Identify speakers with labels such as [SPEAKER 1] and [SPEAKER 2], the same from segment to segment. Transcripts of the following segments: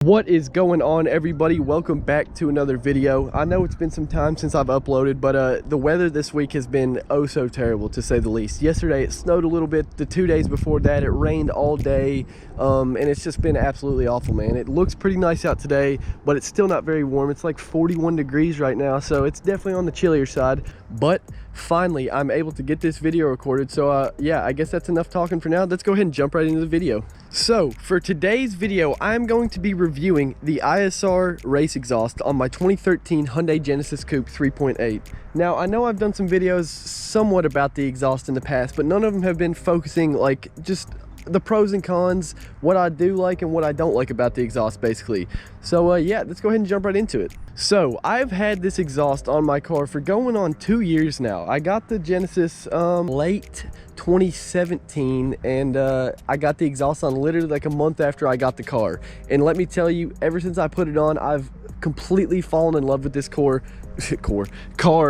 [SPEAKER 1] What is going on, everybody? Welcome back to another video. I know it's been some time since I've uploaded, but the weather this week has been oh so terrible, to say the least. Yesterday it snowed a little bit. The 2 days before that it rained all day, and it's just been absolutely awful, man. It looks pretty nice out today, but it's still not very warm. It's like 41 degrees right now, so it's definitely on the chillier side. But finally I'm able to get this video recorded, so yeah, I guess that's enough talking for now. Let's go ahead and jump right into the video. So for today's video, I'm going to be reviewing the ISR Race Exhaust on my 2013 Hyundai Genesis Coupe 3.8. Now, I know I've done some videos somewhat about the exhaust in the past, but none of them have been focusing like just the pros and cons, what I do like and what I don't like about the exhaust, basically. So yeah, let's go ahead and jump right into it. So I've had this exhaust on my car for going on 2 years now. I got the Genesis late 2017, and I got the exhaust on literally like a month after I got the car. And let me tell you, ever since I put it on, I've completely fallen in love with this car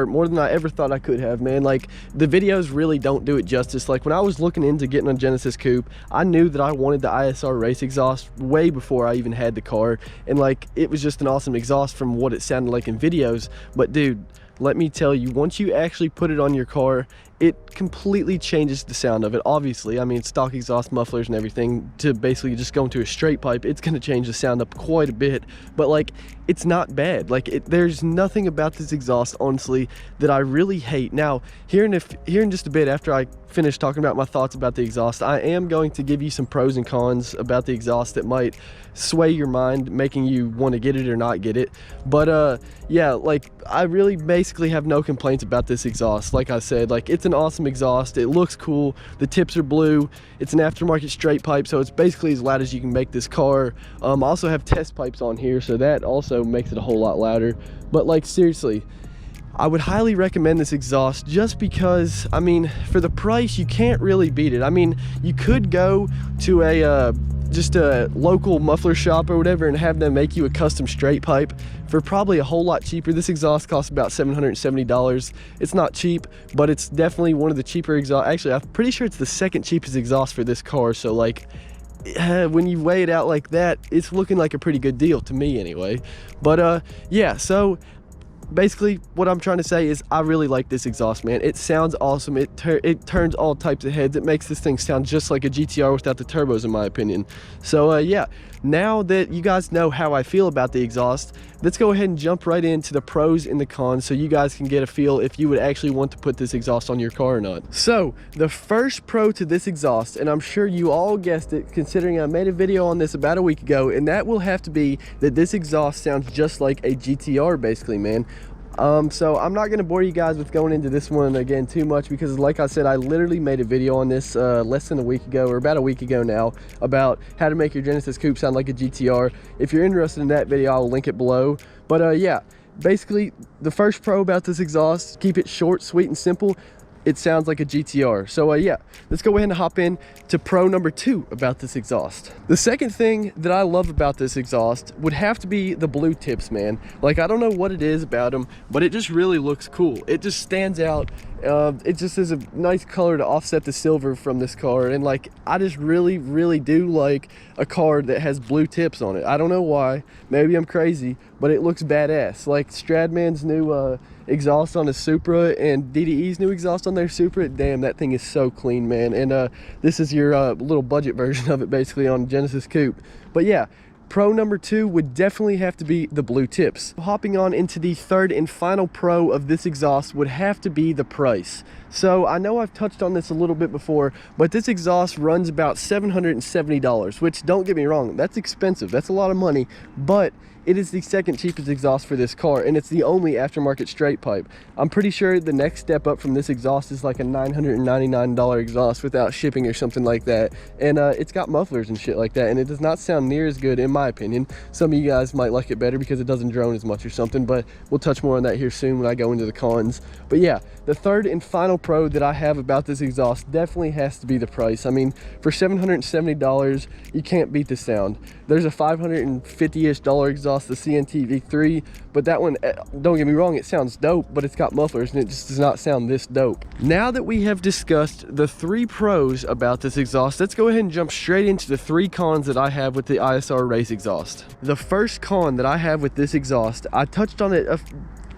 [SPEAKER 1] more than I ever thought I could have, man. Like, the videos really don't do it justice. Like, when I was looking into getting a Genesis Coupe, I knew that I wanted the ISR Race Exhaust way before I even had the car, and like, it was just an awesome exhaust from what it sounded like in videos. But dude, let me tell you, once you actually put it on your car, it completely changes the sound of it. Obviously, I mean, stock exhaust mufflers and everything, to basically just go into a straight pipe, it's going to change the sound up quite a bit, but like, it's not bad. Like, there's nothing about this exhaust, honestly, that I really hate. Now, here in just a bit, after I finish talking about my thoughts about the exhaust, I am going to give you some pros and cons about the exhaust that might sway your mind, making you want to get it or not get it. But yeah, like, I really basically have no complaints about this exhaust. Like I said, like, it's an awesome exhaust. It looks cool. The tips are blue. It's an aftermarket straight pipe, so it's basically as loud as you can make this car. I also have test pipes on here, so that also makes it a whole lot louder. But like, seriously, I would highly recommend this exhaust, just because, I mean, for the price, you can't really beat it. I mean, you could go to a just a local muffler shop or whatever and have them make you a custom straight pipe for probably a whole lot cheaper. This exhaust costs about $770. It's not cheap, but it's definitely one of the cheaper exhausts. Actually, I'm pretty sure it's the second cheapest exhaust for this car, so like, when you weigh it out like that, it's looking like a pretty good deal to me anyway. But yeah, so basically what I'm trying to say is I really like this exhaust, man. It sounds awesome. It turns all types of heads. It makes this thing sound just like a GTR without the turbos, in my opinion. So yeah, now that you guys know how I feel about the exhaust, let's go ahead and jump right into the pros and the cons, so you guys can get a feel if you would actually want to put this exhaust on your car or not. So the first pro to this exhaust, and I'm sure you all guessed it considering I made a video on this about a week ago, and that will have to be that this exhaust sounds just like a GTR, basically, man. So I'm not going to bore you guys with going into this one again too much, because like I said, I literally made a video on this less than a week ago, or about a week ago now, about how to make your Genesis Coupe sound like a GTR. If you're interested in that video, I'll link it below. But yeah, basically the first pro about this exhaust, keep it short, sweet, and simple. It sounds like a GTR. So yeah, let's go ahead and hop in to pro number 2 about this exhaust. The second thing that I love about this exhaust would have to be the blue tips, man. Like, I don't know what it is about them, but it just really looks cool. It just stands out. It just is a nice color to offset the silver from this car, and like, I just really do like a car that has blue tips on it. I don't know why, maybe I'm crazy, but it looks badass. Like Stradman's new exhaust on his Supra and DDE's new exhaust on their Supra, damn, that thing is so clean, man. And this is your little budget version of it, basically, on Genesis Coupe. But yeah, pro number 2 would definitely have to be the blue tips. Hopping on into the third and final pro of this exhaust would have to be the price. So I know I've touched on this a little bit before, but this exhaust runs about $770, which, don't get me wrong, that's expensive. That's a lot of money, but it is the second cheapest exhaust for this car, and it's the only aftermarket straight pipe. I'm pretty sure the next step up from this exhaust is like a $999 exhaust without shipping or something like that. And it's got mufflers and shit like that, and it does not sound near as good, in my opinion. Some of you guys might like it better because it doesn't drone as much or something, but we'll touch more on that here soon when I go into the cons. But yeah, the third and final pro that I have about this exhaust definitely has to be the price. I mean, for $770, you can't beat the sound. There's a $550-ish exhaust exhaust, the CNT V3, but that one, don't get me wrong, it sounds dope, but it's got mufflers and it just does not sound this dope. Now that we have discussed the 3 pros about this exhaust, let's go ahead and jump straight into the 3 cons that I have with the ISR Race Exhaust. The first con that I have with this exhaust, I touched on it a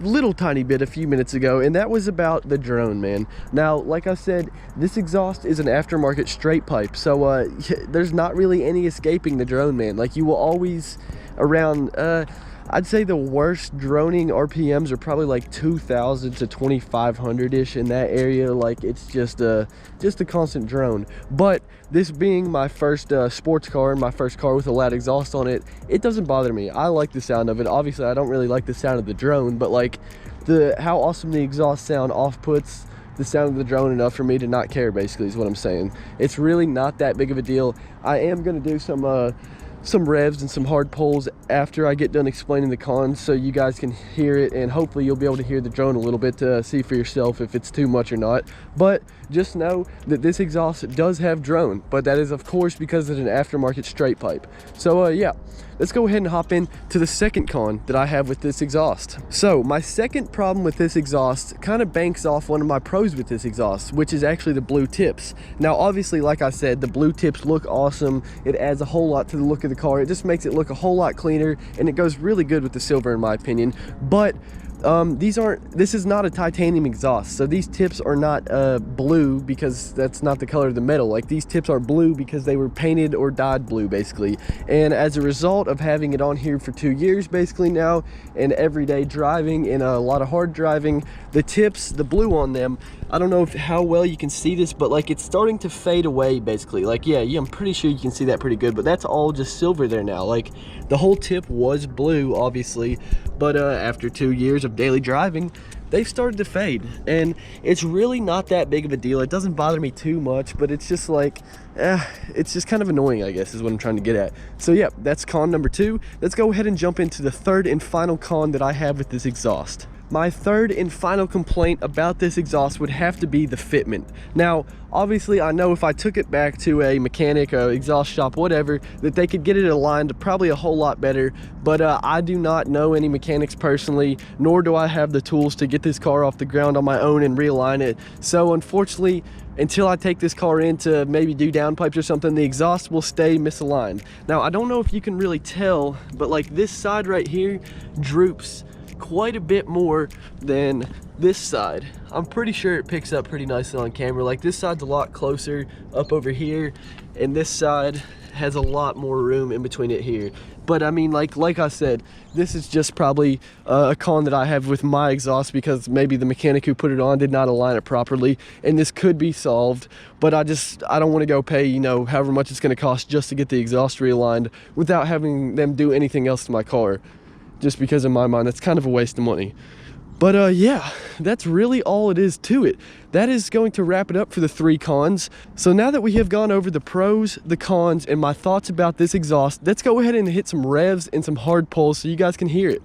[SPEAKER 1] little tiny bit a few minutes ago, and that was about the drone, man. Now, like I said, this exhaust is an aftermarket straight pipe, so there's not really any escaping the drone, man. Like, you will always around I'd say the worst droning RPMs are probably like 2,000 to 2,500-ish in that area. Like, it's just a constant drone. But this being my first sports car and my first car with a loud exhaust on it, it doesn't bother me. I like the sound of it. Obviously, I don't really like the sound of the drone, but like how awesome the exhaust sound off-puts the sound of the drone enough for me to not care, basically, is what I'm saying. It's really not that big of a deal. I am going to do some revs and some hard pulls after I get done explaining the cons, so you guys can hear it, and hopefully you'll be able to hear the drone a little bit to see for yourself if it's too much or not. But just know that this exhaust does have drone, but that is of course because it's an aftermarket straight pipe. So yeah, let's go ahead and hop in to the second con that I have with this exhaust. So my second problem with this exhaust kind of banks off one of my pros with this exhaust, which is actually the blue tips. Now obviously, like I said, the blue tips look awesome. It adds a whole lot to the look of the car. It just makes it look a whole lot cleaner, and it goes really good with the silver in my opinion. But this is not a titanium exhaust, so these tips are not blue because that's not the color of the metal. Like, these tips are blue because they were painted or dyed blue, basically. And as a result of having it on here for 2 years basically now, and everyday driving and a lot of hard driving, the tips, the blue on them, I don't know how well you can see this, but like, it's starting to fade away basically. Like, yeah, I'm pretty sure you can see that pretty good, but that's all just silver there now. Like, the whole tip was blue obviously, but after 2 years of daily driving, they've started to fade, and it's really not that big of a deal. It doesn't bother me too much, but it's just like, it's just kind of annoying, I guess, is what I'm trying to get at. So yeah, that's con number 2. Let's go ahead and jump into the third and final con that I have with this exhaust. My third and final complaint about this exhaust would have to be the fitment. Now, obviously, I know if I took it back to a mechanic, a exhaust shop, whatever, that they could get it aligned probably a whole lot better, but I do not know any mechanics personally, nor do I have the tools to get this car off the ground on my own and realign it. So unfortunately, until I take this car in to maybe do downpipes or something, the exhaust will stay misaligned. Now, I don't know if you can really tell, but like, this side right here droops quite a bit more than this side. I'm pretty sure it picks up pretty nicely on camera. Like, this side's a lot closer up over here, and this side has a lot more room in between it here. But I mean, like I said, this is just probably a con that I have with my exhaust, because maybe the mechanic who put it on did not align it properly, and this could be solved. But I don't want to go pay, you know, however much it's going to cost just to get the exhaust realigned without having them do anything else to my car. Just because in my mind, that's kind of a waste of money. But yeah, that's really all it is to it. That is going to wrap it up for the 3 cons. So now that we have gone over the pros, the cons, and my thoughts about this exhaust, let's go ahead and hit some revs and some hard pulls so you guys can hear it.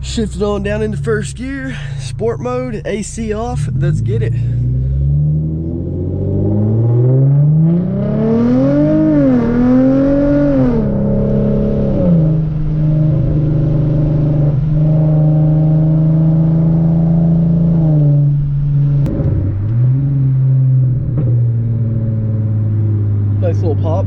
[SPEAKER 1] Shift it on down into first gear, sport mode, AC off, let's get it. Nice little pop.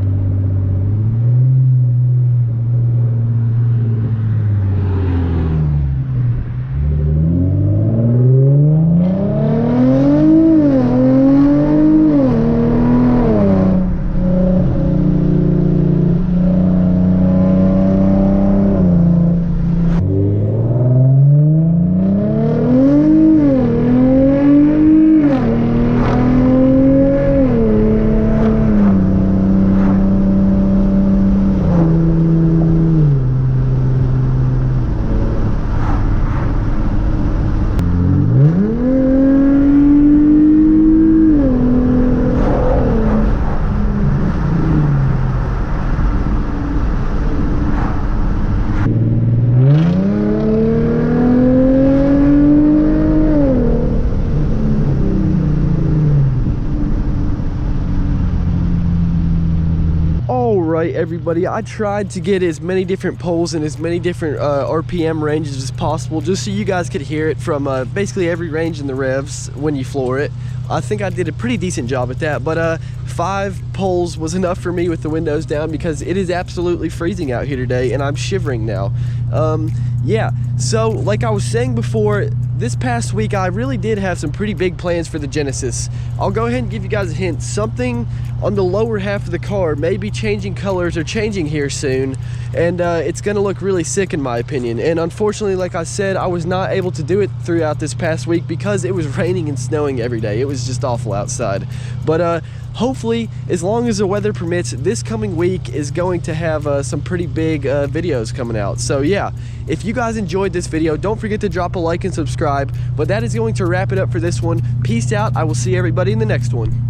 [SPEAKER 1] right, everybody, I tried to get as many different poles and as many different RPM ranges as possible, just so you guys could hear it from basically every range in the revs when you floor it. I think I did a pretty decent job at that, but 5 poles was enough for me with the windows down, because it is absolutely freezing out here today and I'm shivering now. Yeah, so like I was saying before, this past week I really did have some pretty big plans for the Genesis. I'll go ahead and give you guys a hint. Something on the lower half of the car may be changing colors or changing here soon, and it's gonna look really sick in my opinion. And unfortunately, like I said, I was not able to do it throughout this past week because it was raining and snowing every day. It was just awful outside. But hopefully, as long as the weather permits, this coming week is going to have some pretty big videos coming out. So yeah, if you guys enjoyed this video, don't forget to drop a like and subscribe. But that is going to wrap it up for this one. Peace out. I will see everybody in the next one.